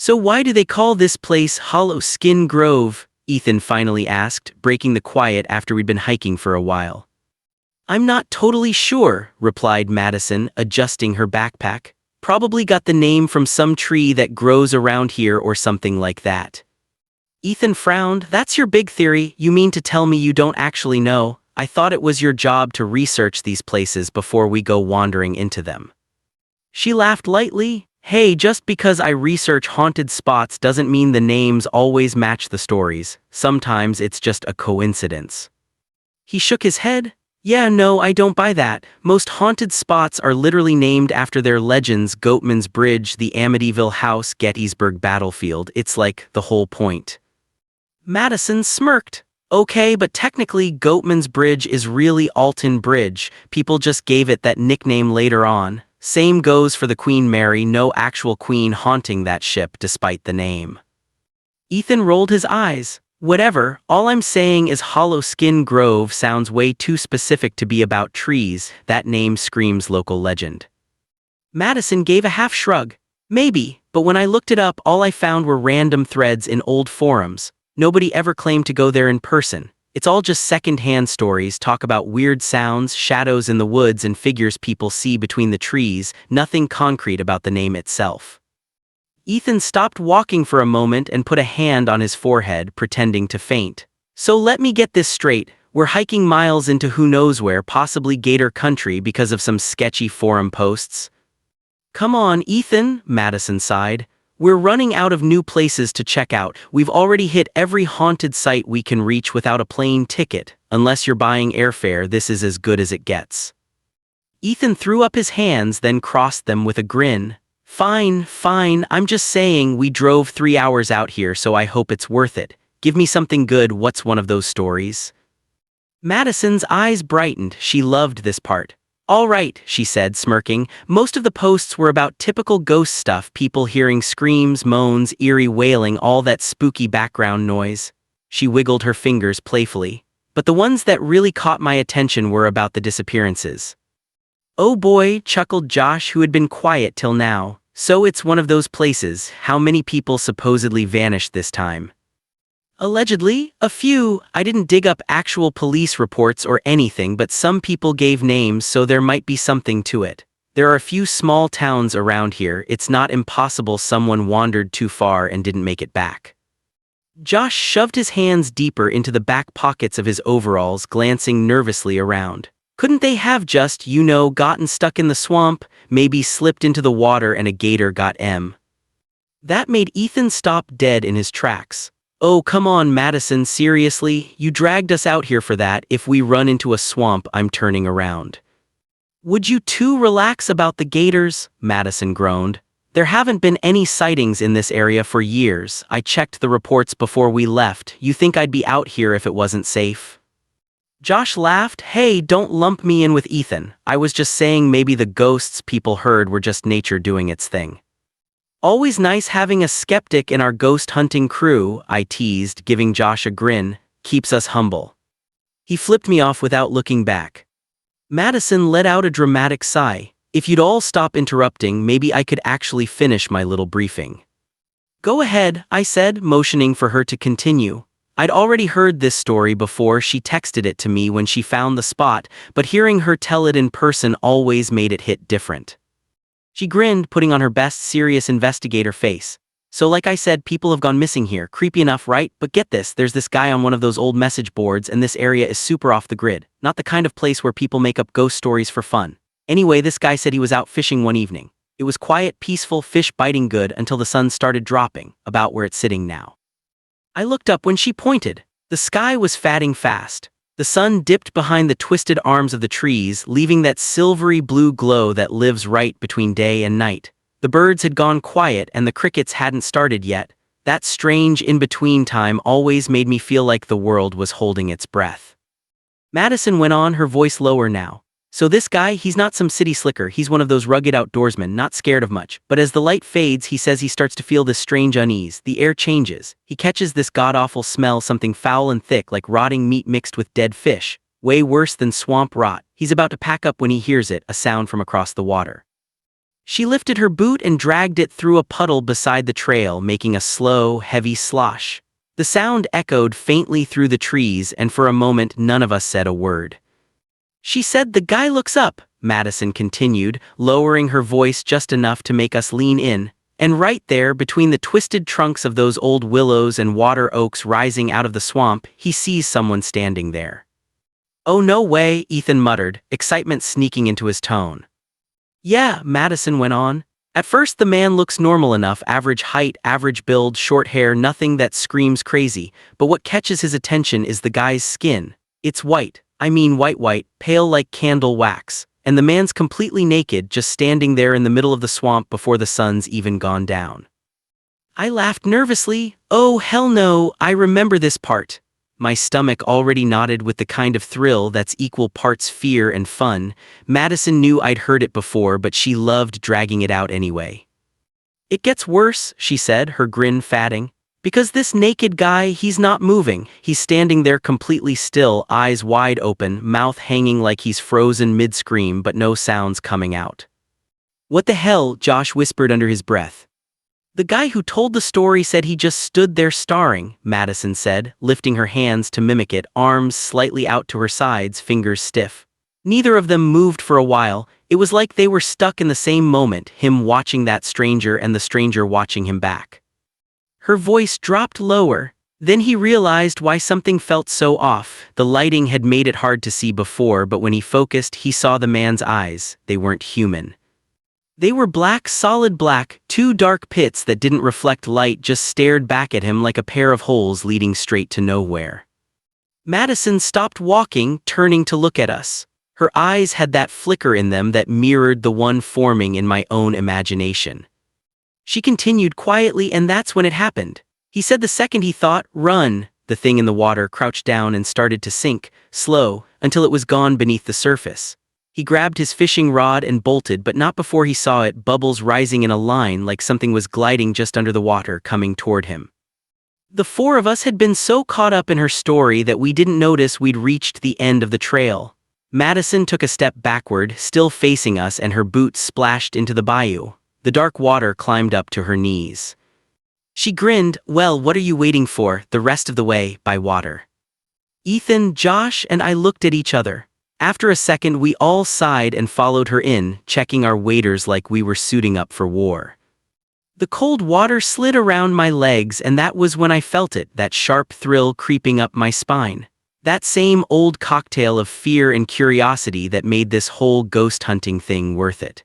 So why do they call this place Hollow Skin Grove? Ethan finally asked, breaking the quiet after we'd been hiking for a while. I'm not totally sure, replied Madison, adjusting her backpack. Probably got the name from some tree that grows around here or something like that. Ethan frowned. That's your big theory. You mean to tell me you don't actually know? I thought it was your job to research these places before we go wandering into them. She laughed lightly. Hey, just because I research haunted spots doesn't mean the names always match the stories. Sometimes it's just a coincidence. He shook his head. Yeah, no, I don't buy that. Most haunted spots are literally named after their legends: Goatman's Bridge, the Amityville House, Gettysburg Battlefield. It's like the whole point. Madison smirked. Okay, but technically Goatman's Bridge is really Alton Bridge. People just gave it that nickname later on. Same goes for the Queen Mary, no actual queen haunting that ship despite the name. Ethan rolled his eyes. Whatever, all I'm saying is Hollow Skin Grove sounds way too specific to be about trees. That name screams local legend. Madison gave a half shrug. Maybe, but when I looked it up, all I found were random threads in old forums. Nobody ever claimed to go there in person. It's all just second-hand stories, talk about weird sounds, shadows in the woods, and figures people see between the trees, nothing concrete about the name itself. Ethan stopped walking for a moment and put a hand on his forehead, pretending to faint. So let me get this straight, we're hiking miles into who knows where, possibly Gator Country, because of some sketchy forum posts? Come on, Ethan, Madison sighed. We're running out of new places to check out. We've already hit every haunted site we can reach without a plane ticket. Unless you're buying airfare, this is as good as it gets. Ethan threw up his hands, then crossed them with a grin. Fine, I'm just saying we drove 3 hours out here, so I hope it's worth it. Give me something good. What's one of those stories? Madison's eyes brightened. She loved this part. All right, she said, smirking. Most of the posts were about typical ghost stuff, people hearing screams, moans, eerie wailing, all that spooky background noise. She wiggled her fingers playfully. But the ones that really caught my attention were about the disappearances. Oh boy, chuckled Josh, who had been quiet till now. So it's one of those places. How many people supposedly vanished this time? Allegedly, a few. I didn't dig up actual police reports or anything, but some people gave names, so there might be something to it. There are a few small towns around here. It's not impossible someone wandered too far and didn't make it back. Josh shoved his hands deeper into the back pockets of his overalls, glancing nervously around. Couldn't they have just, gotten stuck in the swamp, maybe slipped into the water and a gator got em? That made Ethan stop dead in his tracks. Oh, come on, Madison, seriously? You dragged us out here for that. If we run into a swamp, I'm turning around. Would you two relax about the gators? Madison groaned. There haven't been any sightings in this area for years. I checked the reports before we left. You think I'd be out here if it wasn't safe? Josh laughed. Hey, don't lump me in with Ethan. I was just saying maybe the ghosts people heard were just nature doing its thing. Always nice having a skeptic in our ghost hunting crew, I teased, giving Josh a grin. Keeps us humble. He flipped me off without looking back. Madison let out a dramatic sigh. If you'd all stop interrupting, maybe I could actually finish my little briefing. Go ahead, I said, motioning for her to continue. I'd already heard this story before. She texted it to me when she found the spot, but hearing her tell it in person always made it hit different. She grinned, putting on her best serious investigator face. So like I said, people have gone missing here. Creepy enough, right? But get this, there's this guy on one of those old message boards, and this area is super off the grid. Not the kind of place where people make up ghost stories for fun. Anyway, this guy said he was out fishing one evening. It was quiet, peaceful, fish biting good until the sun started dropping, about where it's sitting now. I looked up when she pointed. The sky was fading fast. The sun dipped behind the twisted arms of the trees, leaving that silvery blue glow that lives right between day and night. The birds had gone quiet and the crickets hadn't started yet. That strange in-between time always made me feel like the world was holding its breath. Madison went on, her voice lower now. So this guy, he's not some city slicker, he's one of those rugged outdoorsmen, not scared of much. But as the light fades, he says he starts to feel this strange unease. The air changes. He catches this god-awful smell, something foul and thick like rotting meat mixed with dead fish. Way worse than swamp rot. He's about to pack up when he hears it, a sound from across the water. She lifted her boot and dragged it through a puddle beside the trail, making a slow, heavy slosh. The sound echoed faintly through the trees, and for a moment none of us said a word. She said, "The guy looks up," Madison continued, lowering her voice just enough to make us lean in. "And right there, between the twisted trunks of those old willows and water oaks rising out of the swamp, he sees someone standing there." "Oh, no way," Ethan muttered, excitement sneaking into his tone. "Yeah," Madison went on. "At first the man looks normal enough, average height, average build, short hair, nothing that screams crazy, but what catches his attention is the guy's skin. It's white, I mean white, pale like candle wax, and the man's completely naked, just standing there in the middle of the swamp before the sun's even gone down." I laughed nervously. "Oh, hell no, I remember this part." My stomach already knotted with the kind of thrill that's equal parts fear and fun. Madison knew I'd heard it before, but she loved dragging it out anyway. "It gets worse," she said, her grin fading. "Because this naked guy, he's not moving. He's standing there completely still, eyes wide open, mouth hanging like he's frozen mid-scream, but no sounds coming out." "What the hell?" Josh whispered under his breath. "The guy who told the story said he just stood there staring," Madison said, lifting her hands to mimic it, arms slightly out to her sides, fingers stiff. Neither of them moved for a while. It was like they were stuck in the same moment, him watching that stranger and the stranger watching him back. Her voice dropped lower. Then he realized why something felt so off. The lighting had made it hard to see before, but when he focused, he saw the man's eyes. They weren't human. They were black, solid black, two dark pits that didn't reflect light, just stared back at him like a pair of holes leading straight to nowhere. Madison stopped walking, turning to look at us. Her eyes had that flicker in them that mirrored the one forming in my own imagination. She continued quietly, "And that's when it happened. He said the second he thought, 'Run,' the thing in the water crouched down and started to sink, slow, until it was gone beneath the surface. He grabbed his fishing rod and bolted, but not before he saw it, bubbles rising in a line like something was gliding just under the water, coming toward him." The four of us had been so caught up in her story that we didn't notice we'd reached the end of the trail. Madison took a step backward, still facing us, and her boots splashed into the bayou. The dark water climbed up to her knees. She grinned. "Well, what are you waiting for? The rest of the way, by water." Ethan, Josh, and I looked at each other. After a second, we all sighed and followed her in, checking our waders like we were suiting up for war. The cold water slid around my legs, and that was when I felt it, that sharp thrill creeping up my spine. That same old cocktail of fear and curiosity that made this whole ghost hunting thing worth it.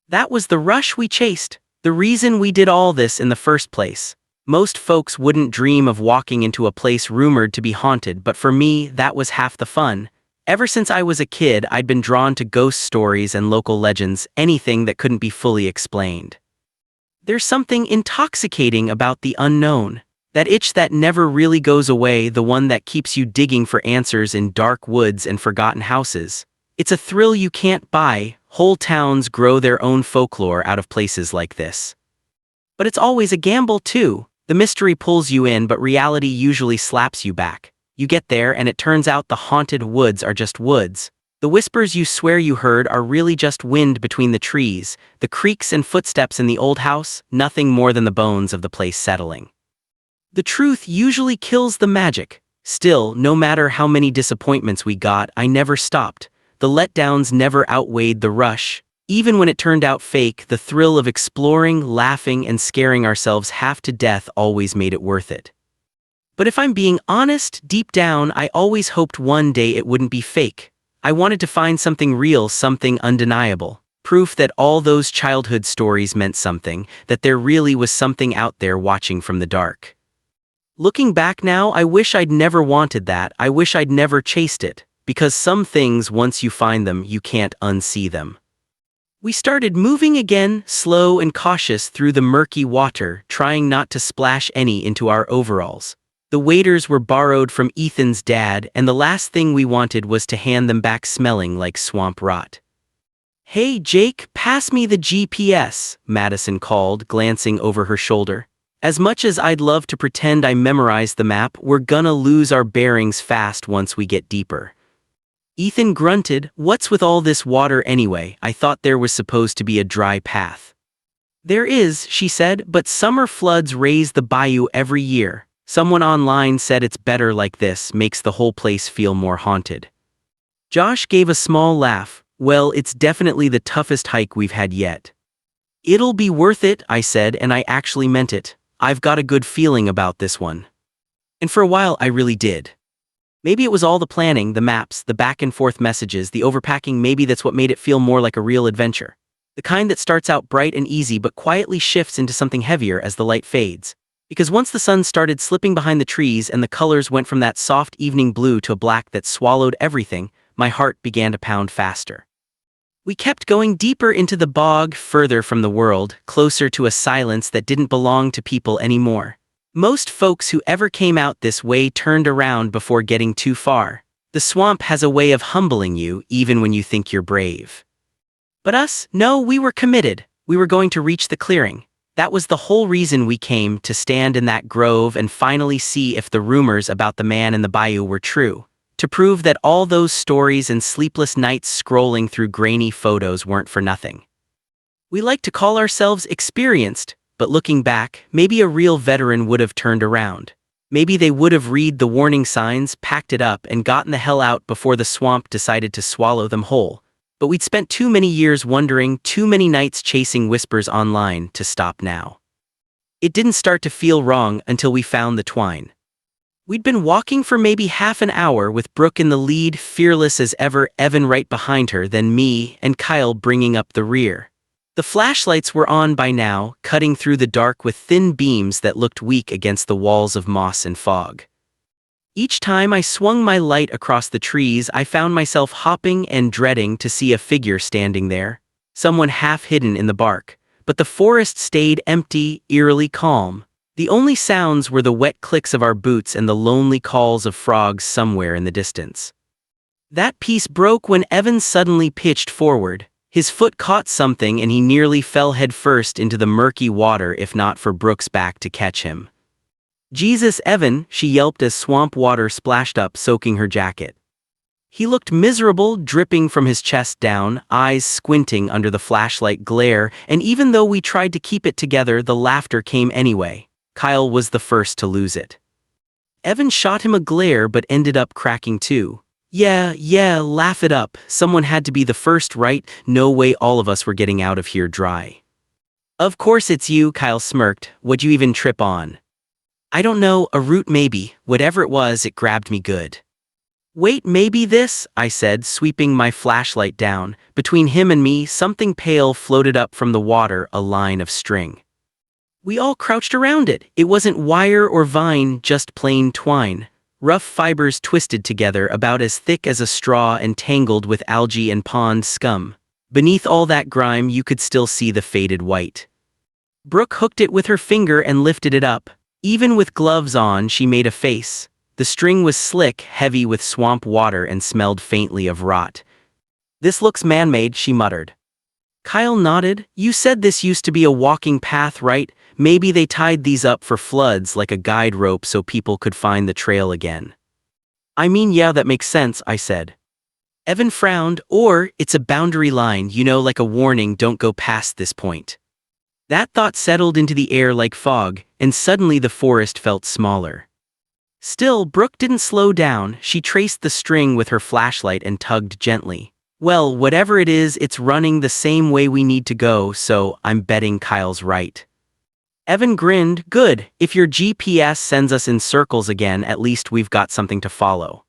That was the rush we chased, the reason we did all this in the first place. Most folks wouldn't dream of walking into a place rumored to be haunted, but for me, that was half the fun. Ever since I was a kid, I'd been drawn to ghost stories and local legends, anything that couldn't be fully explained. There's something intoxicating about the unknown, that itch that never really goes away, the one that keeps you digging for answers in dark woods and forgotten houses. It's a thrill you can't buy. Whole towns grow their own folklore out of places like this. But it's always a gamble too. The mystery pulls you in, but reality usually slaps you back. You get there and it turns out the haunted woods are just woods. The whispers you swear you heard are really just wind between the trees. The creaks and footsteps in the old house, nothing more than the bones of the place settling. The truth usually kills the magic. Still, no matter how many disappointments we got, I never stopped. The letdowns never outweighed the rush. Even when it turned out fake, the thrill of exploring, laughing, and scaring ourselves half to death always made it worth it. But if I'm being honest, deep down, I always hoped one day it wouldn't be fake. I wanted to find something real, something undeniable. Proof that all those childhood stories meant something, that there really was something out there watching from the dark. Looking back now, I wish I'd never wanted that. I wish I'd never chased it. Because some things, once you find them, you can't unsee them. We started moving again, slow and cautious through the murky water, trying not to splash any into our overalls. The waders were borrowed from Ethan's dad, and the last thing we wanted was to hand them back smelling like swamp rot. "Hey, Jake, pass me the GPS," Madison called, glancing over her shoulder. "As much as I'd love to pretend I memorized the map, we're gonna lose our bearings fast once we get deeper." Ethan grunted, "What's with all this water anyway? I thought there was supposed to be a dry path." "There is," she said, "but summer floods raise the bayou every year. Someone online said it's better like this, makes the whole place feel more haunted." Josh gave a small laugh. "Well, it's definitely the toughest hike we've had yet." "It'll be worth it," I said, and I actually meant it. I've got a good feeling about this one. And for a while I really did. Maybe it was all the planning, the maps, the back and forth messages, the overpacking. Maybe that's what made it feel more like a real adventure. The kind that starts out bright and easy but quietly shifts into something heavier as the light fades. Because once the sun started slipping behind the trees and the colors went from that soft evening blue to a black that swallowed everything, my heart began to pound faster. We kept going deeper into the bog, further from the world, closer to a silence that didn't belong to people anymore. Most folks who ever came out this way turned around before getting too far. The swamp has a way of humbling you, even when you think you're brave. But us? No, we were committed. We were going to reach the clearing. That was the whole reason we came, to stand in that grove and finally see if the rumors about the man in the bayou were true. To prove that all those stories and sleepless nights scrolling through grainy photos weren't for nothing. We like to call ourselves experienced, but looking back, maybe a real veteran would have turned around. Maybe they would have read the warning signs, packed it up, and gotten the hell out before the swamp decided to swallow them whole. But we'd spent too many years wondering, too many nights chasing whispers online to stop now. It didn't start to feel wrong until we found the twine. We'd been walking for maybe half an hour with Brooke in the lead, fearless as ever, Evan right behind her, then me, and Kyle bringing up the rear. The flashlights were on by now, cutting through the dark with thin beams that looked weak against the walls of moss and fog. Each time I swung my light across the trees, I found myself hopping and dreading to see a figure standing there, someone half hidden in the bark. But the forest stayed empty, eerily calm. The only sounds were the wet clicks of our boots and the lonely calls of frogs somewhere in the distance. That peace broke when Evan suddenly pitched forward. His foot caught something and he nearly fell headfirst into the murky water if not for Brooke's back to catch him. "Jesus, Evan," she yelped as swamp water splashed up, soaking her jacket. He looked miserable, dripping from his chest down, eyes squinting under the flashlight glare, and even though we tried to keep it together, the laughter came anyway. Kyle was the first to lose it. Evan shot him a glare but ended up cracking too. Yeah, laugh it up. Someone had to be the first, right? No way all of us were getting out of here dry." "Of course it's you," Kyle smirked. "What'd you even trip on?" "I don't know, a root maybe. Whatever it was, it grabbed me good." "Wait, maybe this?" I said, sweeping my flashlight down. Between him and me, something pale floated up from the water, a line of string. We all crouched around it. It wasn't wire or vine, just plain twine. Rough fibers twisted together, about as thick as a straw and tangled with algae and pond scum. Beneath all that grime you could still see the faded white. Brooke hooked it with her finger and lifted it up. Even with gloves on, she made a face. The string was slick, heavy with swamp water, and smelled faintly of rot. "This looks man-made," she muttered. Kyle nodded. "You said this used to be a walking path, right? Maybe they tied these up for floods like a guide rope so people could find the trail again." "I mean, yeah, that makes sense," I said. Evan frowned. "Or, it's a boundary line, like a warning, don't go past this point." That thought settled into the air like fog, and suddenly the forest felt smaller. Still, Brooke didn't slow down. She traced the string with her flashlight and tugged gently. "Well, whatever it is, it's running the same way we need to go, so I'm betting Kyle's right." Evan grinned. "Good, if your GPS sends us in circles again, at least we've got something to follow."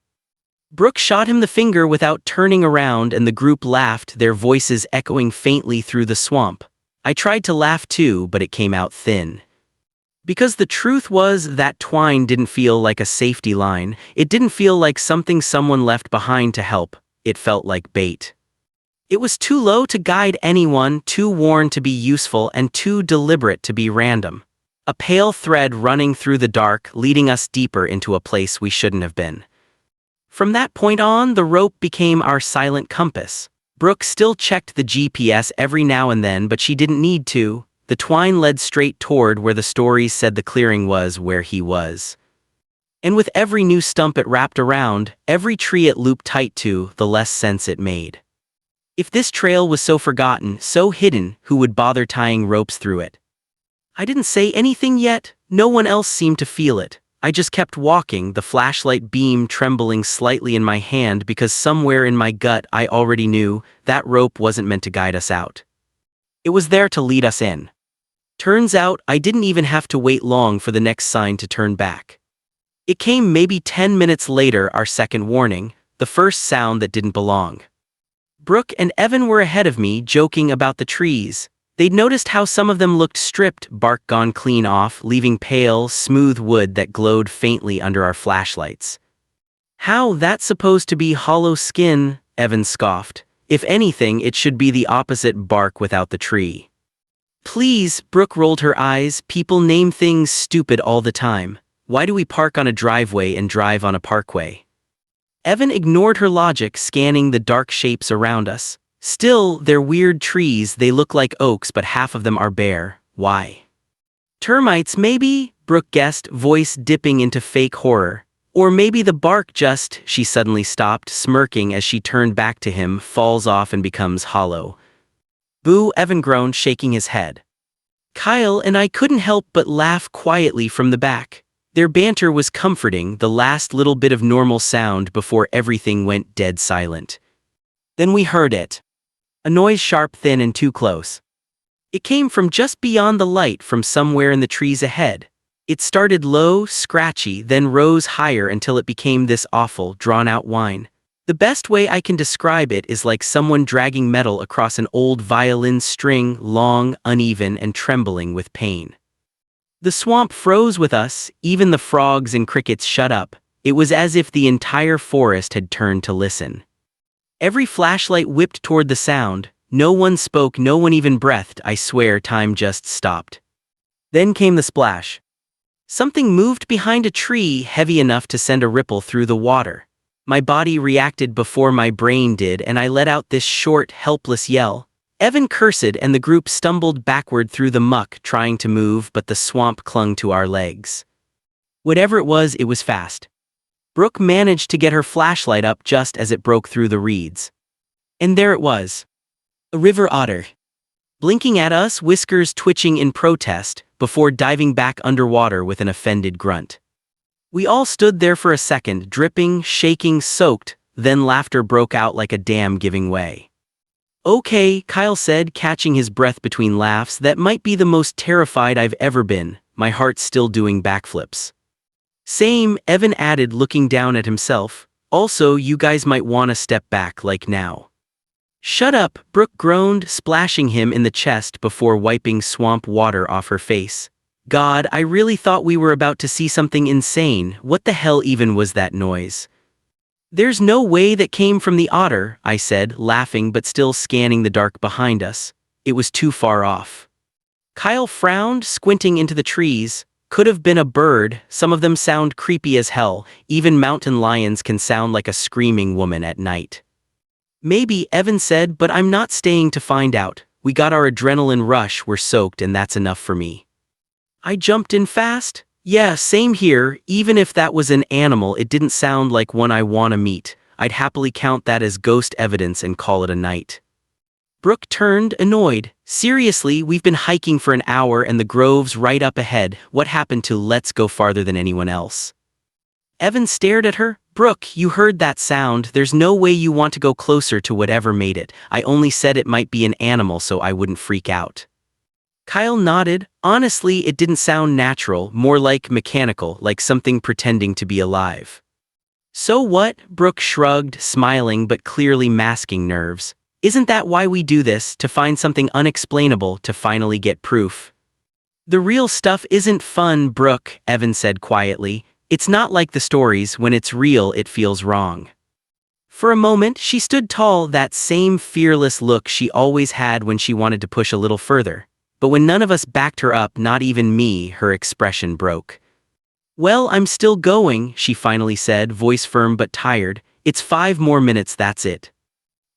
Brooke shot him the finger without turning around and the group laughed, their voices echoing faintly through the swamp. I tried to laugh too, but it came out thin. Because the truth was that twine didn't feel like a safety line. It didn't feel like something someone left behind to help. It felt like bait. It was too low to guide anyone, too worn to be useful, and too deliberate to be random. A pale thread running through the dark, leading us deeper into a place we shouldn't have been. From that point on, the rope became our silent compass. Brooke still checked the GPS every now and then, but she didn't need to. The twine led straight toward where the stories said the clearing was, where he was. And with every new stump it wrapped around, every tree it looped tight to, the less sense it made. If this trail was so forgotten, so hidden, who would bother tying ropes through it? I didn't say anything yet. No one else seemed to feel it. I just kept walking, the flashlight beam trembling slightly in my hand because somewhere in my gut I already knew that rope wasn't meant to guide us out. It was there to lead us in. Turns out I didn't even have to wait long for the next sign to turn back. It came maybe 10 minutes later, our second warning, the first sound that didn't belong. Brooke and Evan were ahead of me, joking about the trees. They'd noticed how some of them looked stripped, bark gone clean off, leaving pale, smooth wood that glowed faintly under our flashlights. "How that's supposed to be hollow skin?" Evan scoffed. "If anything, it should be the opposite, bark without the tree." "Please," Brooke rolled her eyes, "people name things stupid all the time. Why do we park on a driveway and drive on a parkway?" Evan ignored her logic, scanning the dark shapes around us. "Still, they're weird trees, they look like oaks but half of them are bare. Why?" "Termites maybe," Brooke guessed, voice dipping into fake horror. "Or maybe the bark just—" She suddenly stopped, smirking as she turned back to him, "falls off and becomes hollow." "Boo," Evan groaned, shaking his head. Kyle and I couldn't help but laugh quietly from the back. Their banter was comforting, the last little bit of normal sound before everything went dead silent. Then we heard it. A noise, sharp, thin, and too close. It came from just beyond the light, from somewhere in the trees ahead. It started low, scratchy, then rose higher until it became this awful, drawn-out whine. The best way I can describe it is like someone dragging metal across an old violin string, long, uneven, and trembling with pain. The swamp froze with us, even the frogs and crickets shut up. It was as if the entire forest had turned to listen. Every flashlight whipped toward the sound. No one spoke, no one even breathed. I swear time just stopped. Then came the splash. Something moved behind a tree, heavy enough to send a ripple through the water. My body reacted before my brain did, and I let out this short, helpless yell. Evan cursed and the group stumbled backward through the muck, trying to move, but the swamp clung to our legs. Whatever it was fast. Brooke managed to get her flashlight up just as it broke through the reeds. And there it was. A river otter. Blinking at us, whiskers twitching in protest, before diving back underwater with an offended grunt. We all stood there for a second, dripping, shaking, soaked, then laughter broke out like a dam giving way. "Okay," Kyle said, catching his breath between laughs. "That might be the most terrified I've ever been, my heart still doing backflips." "Same," Evan added, looking down at himself. "Also, you guys might want to step back, like now." "Shut up," Brooke groaned, splashing him in the chest before wiping swamp water off her face. "God, I really thought we were about to see something insane. What the hell even was that noise?" "There's no way that came from the otter," I said, laughing but still scanning the dark behind us. It was too far off. Kyle frowned, squinting into the trees. "Could have been a bird. Some of them sound creepy as hell. Even mountain lions can sound like a screaming woman at night." "Maybe," Evan said, "but I'm not staying to find out. We got our adrenaline rush, we're soaked, and that's enough for me." I jumped in fast. "Yeah, same here. Even if that was an animal, it didn't sound like one I want to meet. I'd happily count that as ghost evidence and call it a night." Brooke turned, annoyed. "Seriously, we've been hiking for an hour and the grove's right up ahead. What happened to let's go farther than anyone else?" Evan stared at her. "Brooke, you heard that sound. There's no way you want to go closer to whatever made it. I only said it might be an animal so I wouldn't freak out." Kyle nodded. "Honestly, it didn't sound natural, more like mechanical, like something pretending to be alive." "So what?" Brooke shrugged, smiling but clearly masking nerves. "Isn't that why we do this, to find something unexplainable, to finally get proof?" "The real stuff isn't fun, Brooke," Evan said quietly. "It's not like the stories. When it's real, it feels wrong." For a moment, she stood tall, that same fearless look she always had when she wanted to push a little further. But when none of us backed her up, not even me, her expression broke. "Well, I'm still going," she finally said, voice firm but tired. "It's 5 more minutes, that's it."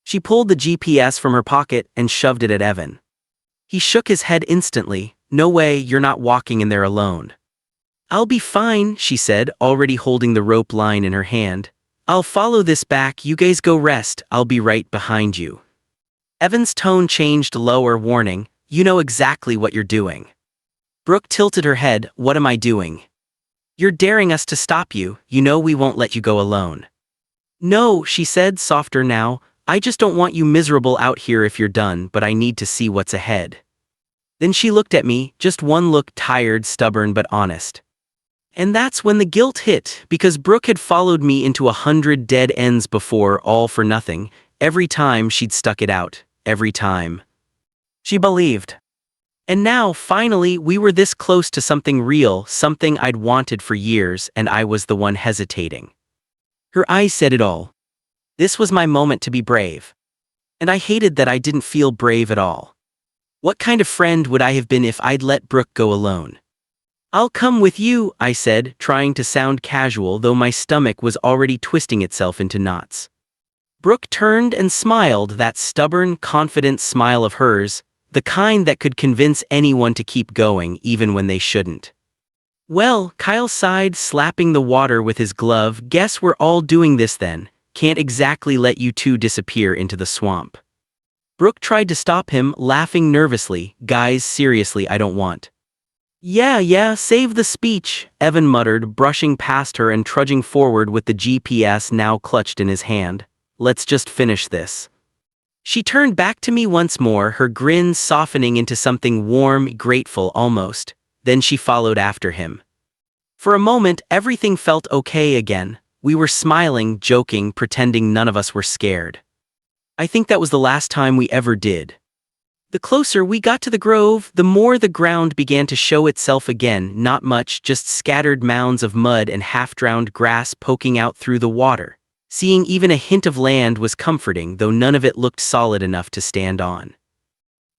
She pulled the GPS from her pocket and shoved it at Evan. He shook his head instantly. "No way, you're not walking in there alone." "I'll be fine," she said, already holding the rope line in her hand. "I'll follow this back, you guys go rest, I'll be right behind you." Evan's tone changed, lower, warning, "You know exactly what you're doing." Brooke tilted her head. "What am I doing?" "You're daring us to stop you, you know we won't let you go alone." "No," she said, softer now, "I just don't want you miserable out here if you're done, but I need to see what's ahead." Then she looked at me, just one look, tired, stubborn but honest. And that's when the guilt hit, because Brooke had followed me into 100 dead ends before, all for nothing. Every time she'd stuck it out. Every time. She believed. And now, finally, we were this close to something real, something I'd wanted for years, and I was the one hesitating. Her eyes said it all. This was my moment to be brave. And I hated that I didn't feel brave at all. What kind of friend would I have been if I'd let Brooke go alone? "I'll come with you," I said, trying to sound casual, though my stomach was already twisting itself into knots. Brooke turned and smiled, that stubborn, confident smile of hers, the kind that could convince anyone to keep going even when they shouldn't. "Well," Kyle sighed, slapping the water with his glove, "guess we're all doing this then. Can't exactly let you two disappear into the swamp." Brooke tried to stop him, laughing nervously. "Guys, seriously, I don't want." Yeah, save the speech," Evan muttered, brushing past her and trudging forward with the GPS now clutched in his hand. "Let's just finish this." She turned back to me once more, her grin softening into something warm, grateful almost. Then she followed after him. For a moment, everything felt okay again. We were smiling, joking, pretending none of us were scared. I think that was the last time we ever did. The closer we got to the grove, the more the ground began to show itself again. Not much, just scattered mounds of mud and half-drowned grass poking out through the water. Seeing even a hint of land was comforting, though none of it looked solid enough to stand on.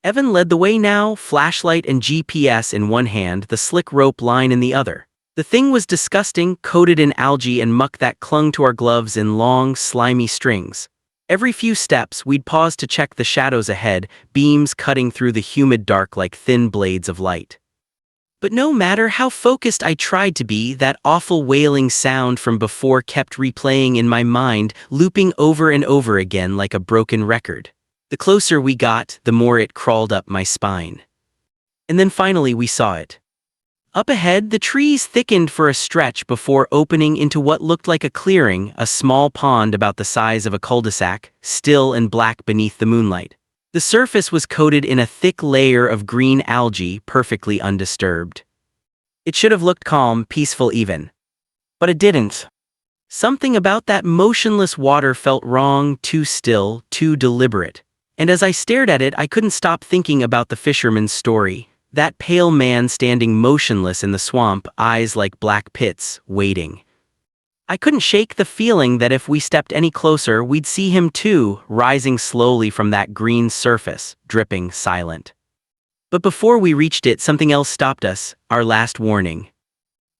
Evan led the way now, flashlight and GPS in one hand, the slick rope line in the other. The thing was disgusting, coated in algae and muck that clung to our gloves in long, slimy strings. Every few steps, we'd pause to check the shadows ahead, beams cutting through the humid dark like thin blades of light. But no matter how focused I tried to be, that awful wailing sound from before kept replaying in my mind, looping over and over again like a broken record. The closer we got, the more it crawled up my spine. And then finally we saw it. Up ahead, the trees thickened for a stretch before opening into what looked like a clearing, a small pond about the size of a cul-de-sac, still and black beneath the moonlight. The surface was coated in a thick layer of green algae, perfectly undisturbed. It should have looked calm, peaceful even. But it didn't. Something about that motionless water felt wrong, too still, too deliberate. And as I stared at it, I couldn't stop thinking about the fisherman's story. That pale man standing motionless in the swamp, eyes like black pits, waiting. I couldn't shake the feeling that if we stepped any closer, we'd see him too, rising slowly from that green surface, dripping, silent. But before we reached it, something else stopped us, our last warning.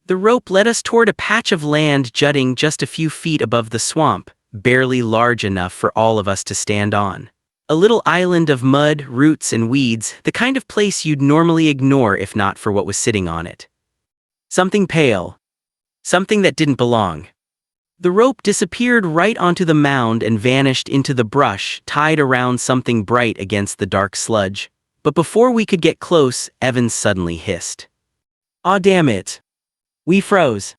The rope led us toward a patch of land jutting just a few feet above the swamp, barely large enough for all of us to stand on. A little island of mud, roots, and weeds, the kind of place you'd normally ignore if not for what was sitting on it. Something pale. Something that didn't belong. The rope disappeared right onto the mound and vanished into the brush, tied around something bright against the dark sludge. But before we could get close, Evan suddenly hissed. "Aw, damn it." We froze.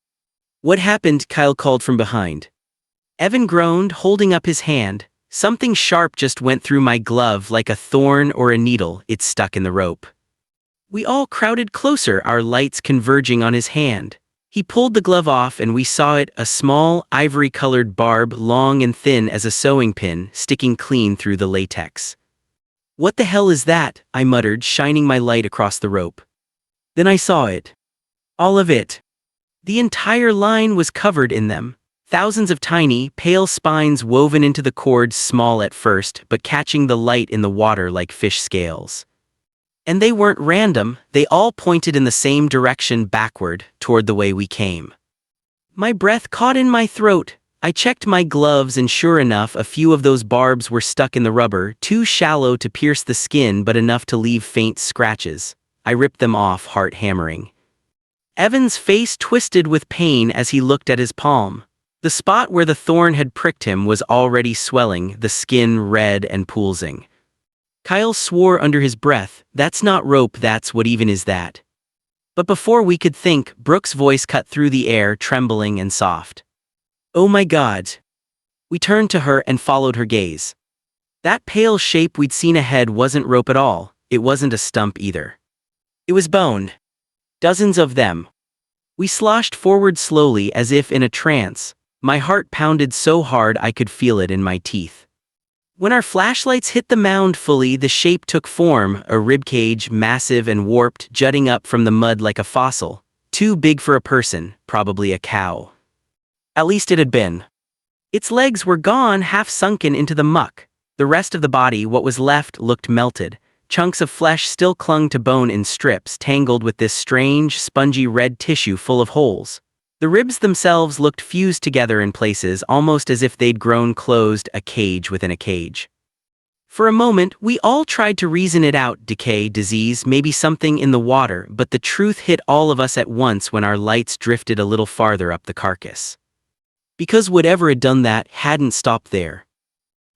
"What happened?" Kyle called from behind. Evan groaned, holding up his hand. "Something sharp just went through my glove like a thorn or a needle. It's stuck in the rope." We all crowded closer, our lights converging on his hand. He pulled the glove off and we saw it, a small, ivory-colored barb, long and thin as a sewing pin, sticking clean through the latex. "What the hell is that?" I muttered, shining my light across the rope. Then I saw it. All of it. The entire line was covered in them. Thousands of tiny, pale spines woven into the cord, small at first, but catching the light in the water like fish scales. And they weren't random, they all pointed in the same direction, backward, toward the way we came. My breath caught in my throat. I checked my gloves and sure enough, a few of those barbs were stuck in the rubber, too shallow to pierce the skin but enough to leave faint scratches. I ripped them off, heart hammering. Evan's face twisted with pain as he looked at his palm. The spot where the thorn had pricked him was already swelling, the skin red and pulsing. Kyle swore under his breath, "That's not rope, that's what even is that?" But before we could think, Brooke's voice cut through the air, trembling and soft. "Oh my God." We turned to her and followed her gaze. That pale shape we'd seen ahead wasn't rope at all, it wasn't a stump either. It was bone. Dozens of them. We sloshed forward slowly as if in a trance. My heart pounded so hard I could feel it in my teeth. When our flashlights hit the mound fully, the shape took form, a ribcage, massive and warped, jutting up from the mud like a fossil. Too big for a person, probably a cow. At least it had been. Its legs were gone, half sunken into the muck. The rest of the body, what was left, looked melted. Chunks of flesh still clung to bone in strips, tangled with this strange, spongy red tissue full of holes. The ribs themselves looked fused together in places, almost as if they'd grown closed, a cage within a cage. For a moment, we all tried to reason it out, decay, disease, maybe something in the water, but the truth hit all of us at once when our lights drifted a little farther up the carcass. Because whatever had done that hadn't stopped there.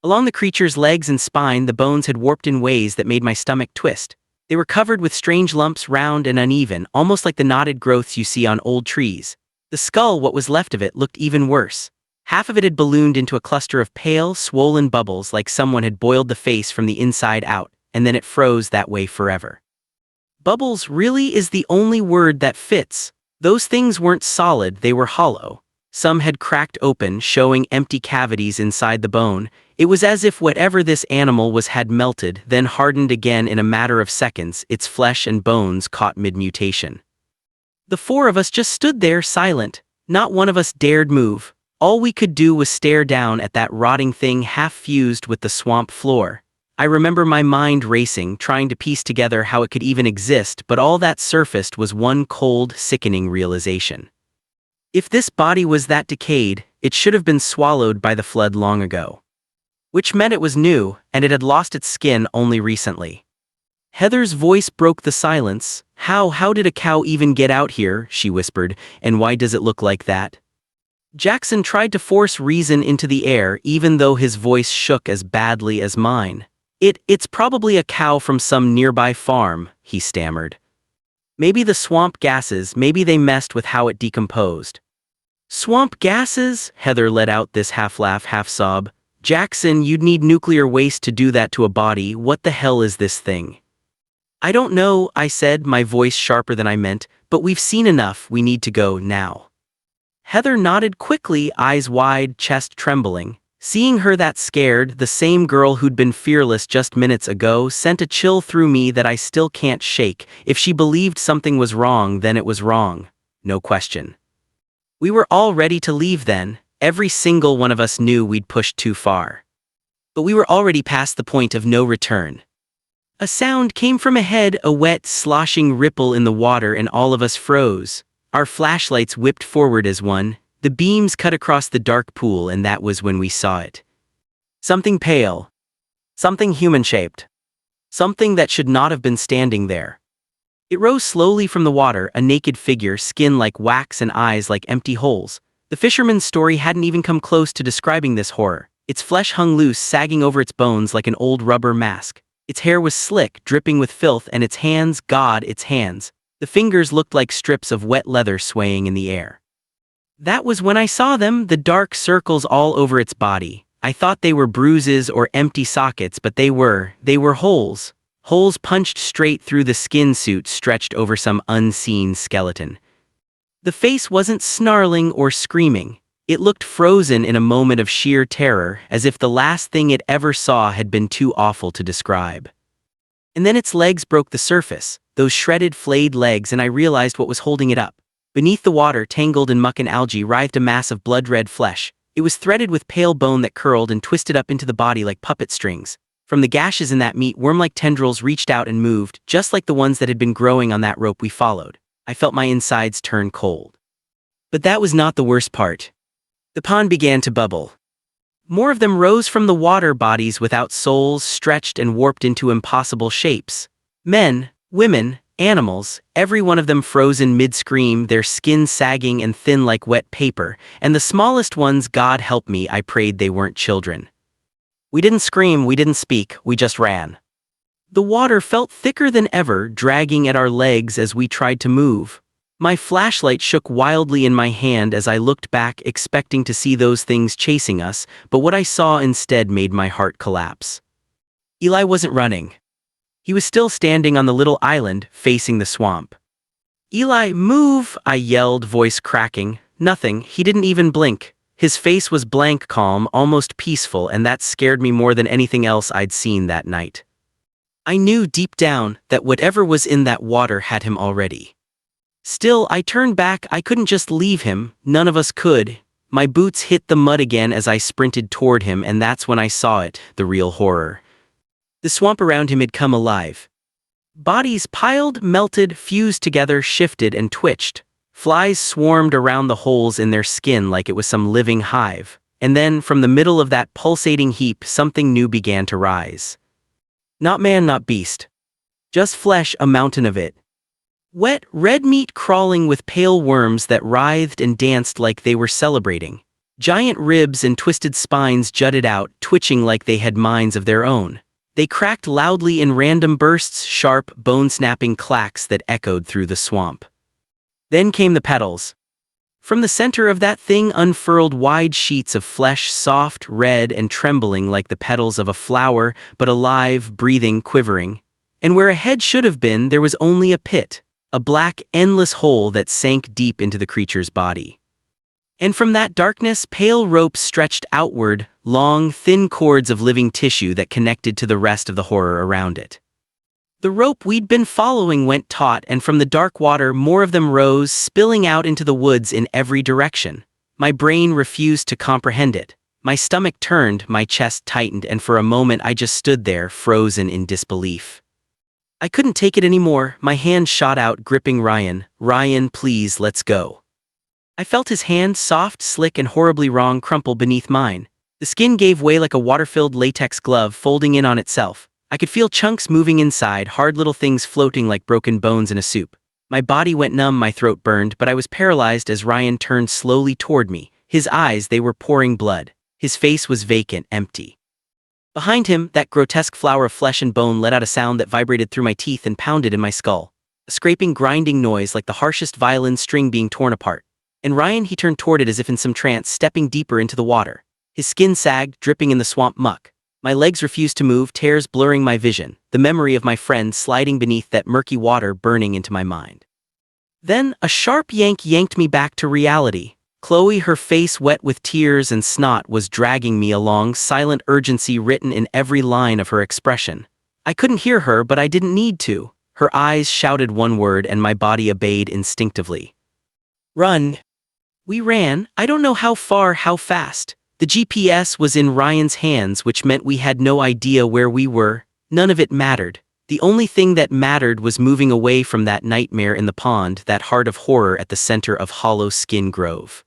Along the creature's legs and spine, the bones had warped in ways that made my stomach twist. They were covered with strange lumps, round and uneven, almost like the knotted growths you see on old trees. The skull, what was left of it, looked even worse. Half of it had ballooned into a cluster of pale, swollen bubbles like someone had boiled the face from the inside out, and then it froze that way forever. Bubbles really is the only word that fits. Those things weren't solid, they were hollow. Some had cracked open, showing empty cavities inside the bone. It was as if whatever this animal was had melted, then hardened again in a matter of seconds, its flesh and bones caught mid-mutation. The four of us just stood there silent. Not one of us dared move. All we could do was stare down at that rotting thing half fused with the swamp floor. I remember my mind racing, trying to piece together how it could even exist, but all that surfaced was one cold, sickening realization. If this body was that decayed, it should have been swallowed by the flood long ago. Which meant it was new, and it had lost its skin only recently. Heather's voice broke the silence. How did a cow even get out here?" she whispered, "and why does it look like that?" Jackson tried to force reason into the air, even though his voice shook as badly as mine. It's probably a cow from some nearby farm," he stammered. "Maybe the swamp gases, maybe they messed with how it decomposed." "Swamp gases?" Heather let out this half-laugh, half-sob. "Jackson, you'd need nuclear waste to do that to a body. What the hell is this thing?" "I don't know," I said, my voice sharper than I meant, "but we've seen enough, we need to go now." Heather nodded quickly, eyes wide, chest trembling. Seeing her that scared, the same girl who'd been fearless just minutes ago, sent a chill through me that I still can't shake. If she believed something was wrong, then it was wrong. No question. We were all ready to leave then. Every single one of us knew we'd pushed too far. But we were already past the point of no return. A sound came from ahead, a wet, sloshing ripple in the water, and all of us froze. Our flashlights whipped forward as one. The beams cut across the dark pool, and that was when we saw it. Something pale. Something human-shaped. Something that should not have been standing there. It rose slowly from the water, a naked figure, skin like wax and eyes like empty holes. The fisherman's story hadn't even come close to describing this horror. Its flesh hung loose, sagging over its bones like an old rubber mask. Its hair was slick, dripping with filth, and its hands, God, its hands. The fingers looked like strips of wet leather swaying in the air. That was when I saw them, the dark circles all over its body. I thought they were bruises or empty sockets, but they were holes. Holes punched straight through the skin suit stretched over some unseen skeleton. The face wasn't snarling or screaming. It looked frozen in a moment of sheer terror, as if the last thing it ever saw had been too awful to describe. And then its legs broke the surface, those shredded, flayed legs, and I realized what was holding it up. Beneath the water, tangled in muck and algae, writhed a mass of blood-red flesh. It was threaded with pale bone that curled and twisted up into the body like puppet strings. From the gashes in that meat, worm-like tendrils reached out and moved, just like the ones that had been growing on that rope we followed. I felt my insides turn cold. But that was not the worst part. The pond began to bubble. More of them rose from the water, bodies without souls, stretched and warped into impossible shapes. Men, women, Animals, every one of them frozen mid-scream, their skin sagging and thin like wet paper, and the smallest ones, God help me, I prayed they weren't children. We didn't scream, we didn't speak, we just ran. The water felt thicker than ever, dragging at our legs as we tried to move. My flashlight shook wildly in my hand as I looked back, expecting to see those things chasing us, but what I saw instead made my heart collapse. Eli wasn't running. He was still standing on the little island, facing the swamp. "Eli, move!" I yelled, voice cracking. Nothing, he didn't even blink. His face was blank calm, almost peaceful, and that scared me more than anything else I'd seen that night. I knew deep down that whatever was in that water had him already. Still, I turned back. I couldn't just leave him, none of us could. My boots hit the mud again as I sprinted toward him, and that's when I saw it, the real horror. The swamp around him had come alive. Bodies piled, melted, fused together, shifted and twitched. Flies swarmed around the holes in their skin like it was some living hive. And then, from the middle of that pulsating heap, something new began to rise. Not man, not beast. Just flesh, a mountain of it. Wet, red meat crawling with pale worms that writhed and danced like they were celebrating. Giant ribs and twisted spines jutted out, twitching like they had minds of their own. They cracked loudly in random bursts, sharp, bone-snapping clacks that echoed through the swamp. Then came the petals. From the center of that thing unfurled wide sheets of flesh, soft, red, and trembling like the petals of a flower, but alive, breathing, quivering. And where a head should have been, there was only a pit, a black, endless hole that sank deep into the creature's body. And from that darkness, pale ropes stretched outward, long, thin cords of living tissue that connected to the rest of the horror around it. The rope we'd been following went taut, and from the dark water more of them rose, spilling out into the woods in every direction. My brain refused to comprehend it. My stomach turned, my chest tightened, and for a moment I just stood there, frozen in disbelief. I couldn't take it anymore. My hand shot out, gripping Ryan. "Ryan, please, let's go." I felt his hand, soft, slick, and horribly wrong, crumple beneath mine. The skin gave way like a water-filled latex glove, folding in on itself. I could feel chunks moving inside, hard little things floating like broken bones in a soup. My body went numb, my throat burned, but I was paralyzed as Ryan turned slowly toward me. His eyes, they were pouring blood. His face was vacant, empty. Behind him, that grotesque flower of flesh and bone let out a sound that vibrated through my teeth and pounded in my skull. A scraping, grinding noise like the harshest violin string being torn apart. And Ryan, he turned toward it as if in some trance, stepping deeper into the water. His skin sagged, dripping in the swamp muck. My legs refused to move, tears blurring my vision, the memory of my friend sliding beneath that murky water burning into my mind. Then, a sharp yank yanked me back to reality. Chloe, her face wet with tears and snot, was dragging me along, silent urgency written in every line of her expression. I couldn't hear her, but I didn't need to. Her eyes shouted one word and my body obeyed instinctively. "Run." We ran, I don't know how far, how fast. The GPS was in Ryan's hands, which meant we had no idea where we were. None of it mattered. The only thing that mattered was moving away from that nightmare in the pond, that heart of horror at the center of Hollow Skin Grove.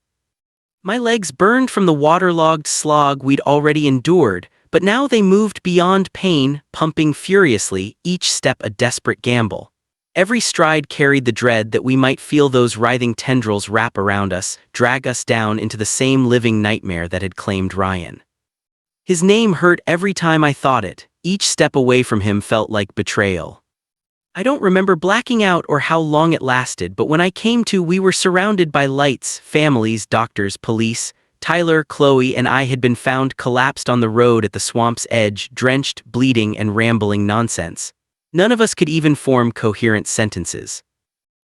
My legs burned from the waterlogged slog we'd already endured, but now they moved beyond pain, pumping furiously, each step a desperate gamble. Every stride carried the dread that we might feel those writhing tendrils wrap around us, drag us down into the same living nightmare that had claimed Ryan. His name hurt every time I thought it. Each step away from him felt like betrayal. I don't remember blacking out or how long it lasted, but when I came to, we were surrounded by lights, families, doctors, police. Tyler, Chloe, and I had been found collapsed on the road at the swamp's edge, drenched, bleeding, and rambling nonsense. None of us could even form coherent sentences.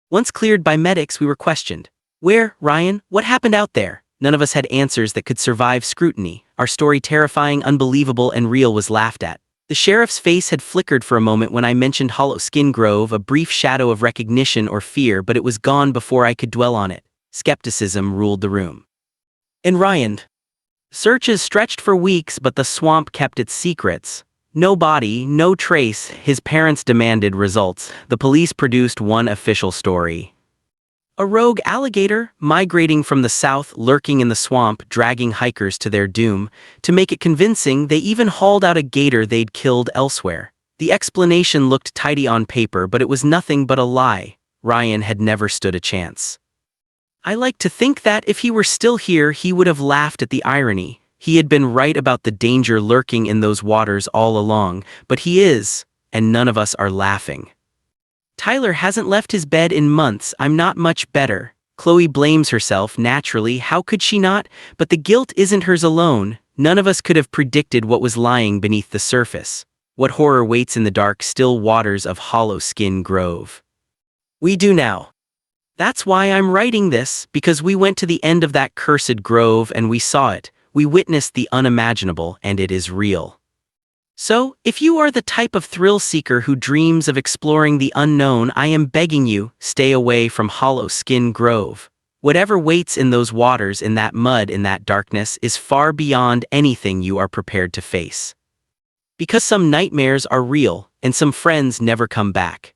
Once cleared by medics, we were questioned. "Where, Ryan? What happened out there?" None of us had answers that could survive scrutiny. Our story, terrifying, unbelievable, and real, was laughed at. The sheriff's face had flickered for a moment when I mentioned Hollow Skin Grove, a brief shadow of recognition or fear, but it was gone before I could dwell on it. Skepticism ruled the room. And Ryan. Searches stretched for weeks, but the swamp kept its secrets. No body, no trace. His parents demanded results. The police produced one official story. A rogue alligator, migrating from the south, lurking in the swamp, dragging hikers to their doom. To make it convincing, they even hauled out a gator they'd killed elsewhere. The explanation looked tidy on paper, but it was nothing but a lie. Ryan had never stood a chance. I like to think that if he were still here, he would have laughed at the irony. He had been right about the danger lurking in those waters all along, but he is, and none of us are laughing. Tyler hasn't left his bed in months. I'm not much better. Chloe blames herself, naturally. How could she not? But the guilt isn't hers alone. None of us could have predicted what was lying beneath the surface. What horror waits in the dark, still waters of Hollow Skin Grove. We do now. That's why I'm writing this, because we went to the end of that cursed grove and we saw it. We witnessed the unimaginable, and it is real. So, if you are the type of thrill seeker who dreams of exploring the unknown, I am begging you, stay away from Hollow Skin Grove. Whatever waits in those waters, in that mud, in that darkness, is far beyond anything you are prepared to face. Because some nightmares are real, and some friends never come back.